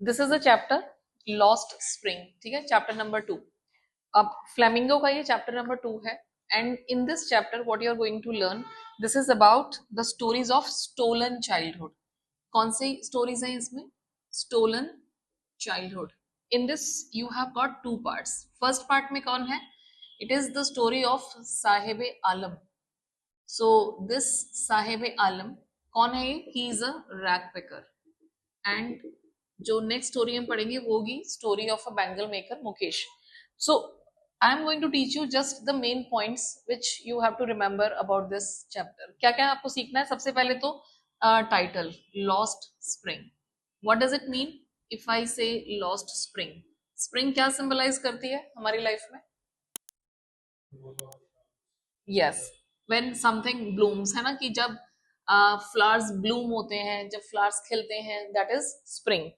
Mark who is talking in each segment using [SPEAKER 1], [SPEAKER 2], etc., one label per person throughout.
[SPEAKER 1] This is a chapter lost spring, ठीक है, chapter number 2। अब फ्लेमिंगो का ये चैप्टर नंबर 2 है, and in this chapter what you are going to learn, this is about the stories of stolen childhood. कौन सी stories हैं इसमें? Stolen childhood. In this you have got two parts. First part में कौन है? It is the story of Sahib Alam. So this Sahib Alam कौन है? ये he is a rag picker. And जो नेक्स्ट स्टोरी हम पढ़ेंगे वो होगी story of a bangle maker Mukesh. So I am going to teach you just the main points which you have to remember about this chapter. क्या क्या आपको सीखना है? सबसे पहले तो title lost spring. What does it mean if I say lost spring? Spring क्या symbolise करती है हमारी लाइफ में? यस, व्हेन समथिंग ब्लूम्स, है ना, कि जब फ्लावर्स ब्लूम होते हैं, जब फ्लावर्स खिलते हैं, that is spring.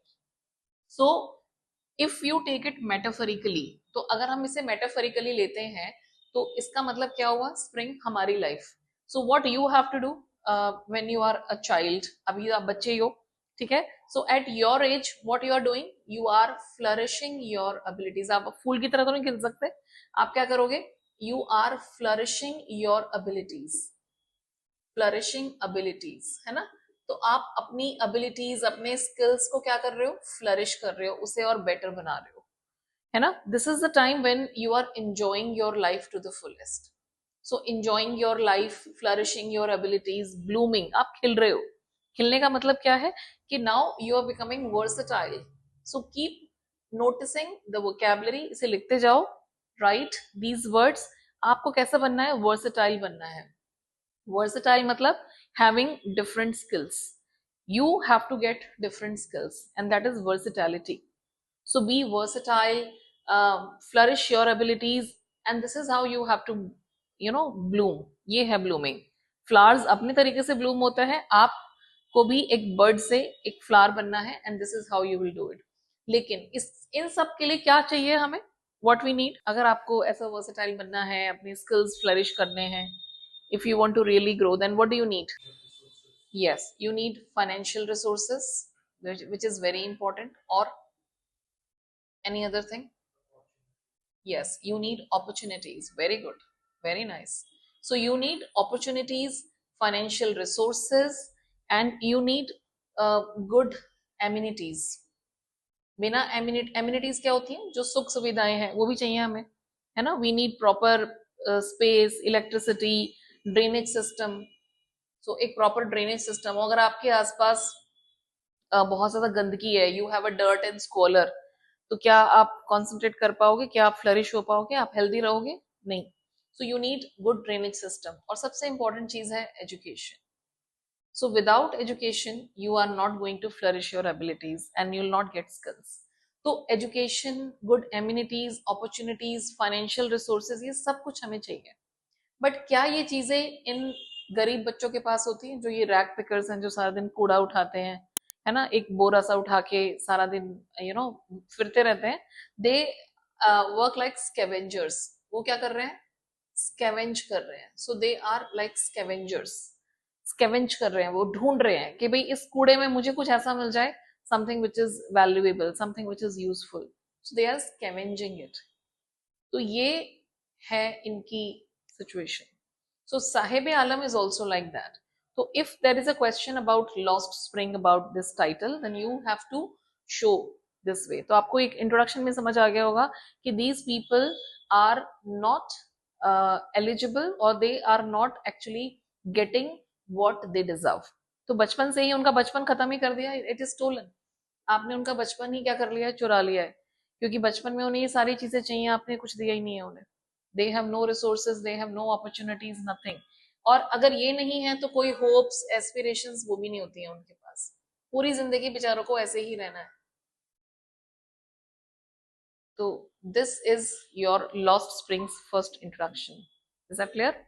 [SPEAKER 1] So if you take it metaphorically, तो अगर हम इसे मेटाफोरिकली लेते हैं तो इसका मतलब क्या हुआ? स्प्रिंग हमारी life. So what you have to do when you are a child, अभी आप बच्चे ही हो, ठीक है, so at your age what you are doing, you are flourishing your abilities. आप फूल की तरह तो नहीं खिल सकते, आप क्या करोगे? You are flourishing your abilities, flourishing abilities, है ना। तो आप अपनी एबिलिटीज, अपने स्किल्स को क्या कर रहे हो? फ्लरिश कर रहे हो, उसे और बेटर बना रहे हो, है ना। This is the time when you are enjoying your life to the fullest. So enjoying your life, flourishing your abilities, blooming, आप खिल रहे हो। खिलने का मतलब क्या है? कि now you are becoming versatile. So keep noticing the vocabulary, इसे लिखते जाओ, राइट दीज वर्ड्स। आपको कैसा बनना है? वर्सेटाइल बनना है। versatile matlab having different skills. You have to get different skills, and that is versatility. So be versatile, flourish your abilities, and this is how you have to, bloom. ये है blooming. Flowers अपने तरीके से bloom होता है, आपको भी एक bird से एक flower बनना है, and this is how you will do it. लेकिन इन सब के लिए क्या चाहिए हमें? What we need? अगर आपको ऐसा versatile बनना है, अपनी skills flourish करने हैं, if you want to really grow, then what do you need? Yes, you need financial resources, which is very important, or any other thing? Yes, you need opportunities. Very good, very nice. So you need opportunities, financial resources, and you need good amenities. बिना amenities क्या होती हैं? जो सुख सुविधाएं हैं वो भी चाहिए हमें, है ना। We need proper space, electricity, drainage system. So एक प्रॉपर ड्रेनेज सिस्टम हो। अगर आपके आसपास बहुत ज्यादा गंदगी है, you have a dirt and scholar, तो क्या आप कॉन्सेंट्रेट कर पाओगे? क्या आप फ्लरिश हो पाओगे? आप हेल्दी रहोगे? नहीं। So you need good drainage system. और सबसे इंपॉर्टेंट चीज है education. So without education you are not going to flourish your abilities and you will not get skills. तो education, good amenities, opportunities, financial resources, ये सब कुछ हमें चाहिए। बट क्या ये चीजें इन गरीब बच्चों के पास होती हैं, जो ये रैग पिकर्स हैं, जो सारा दिन कूड़ा उठाते हैं, है ना, एक बोरा सा उठा के सारा दिन फिरते रहते हैं? They work like scavengers. वो क्या कर रहे हैं? स्कैवेंज कर रहे हैं। So they are like scavengers. Scavenge कर रहे हैं, वो ढूंढ रहे हैं कि भाई इस कूड़े में मुझे कुछ ऐसा मिल जाए, something which is valuable, something which is useful. So they are scavenging it. तो ये है इनकी situation. So Sahib Alam is also like that. So if there is a question about lost spring about this title, then you have to show this way. तो आपको एक introduction में समझ आ गया होगा कि these people are not eligible or they are not actually getting what they deserve. तो बचपन से ही उनका बचपन खत्म ही कर दिया, it is stolen. आपने उनका बचपन ही क्या कर लिया है? चुरा लिया है, क्योंकि बचपन में उन्हें ये सारी चीजें चाहिए, आपने कुछ दिया ही नहीं है उन्हें। They have no resources, they have no opportunities, nothing. और अगर ये नहीं है तो कोई होप्स, एस्पिरेशंस वो भी नहीं होती हैं उनके पास। पूरी जिंदगी बेचारों को ऐसे ही रहना है। तो this is your lost springs first introduction. Is that clear?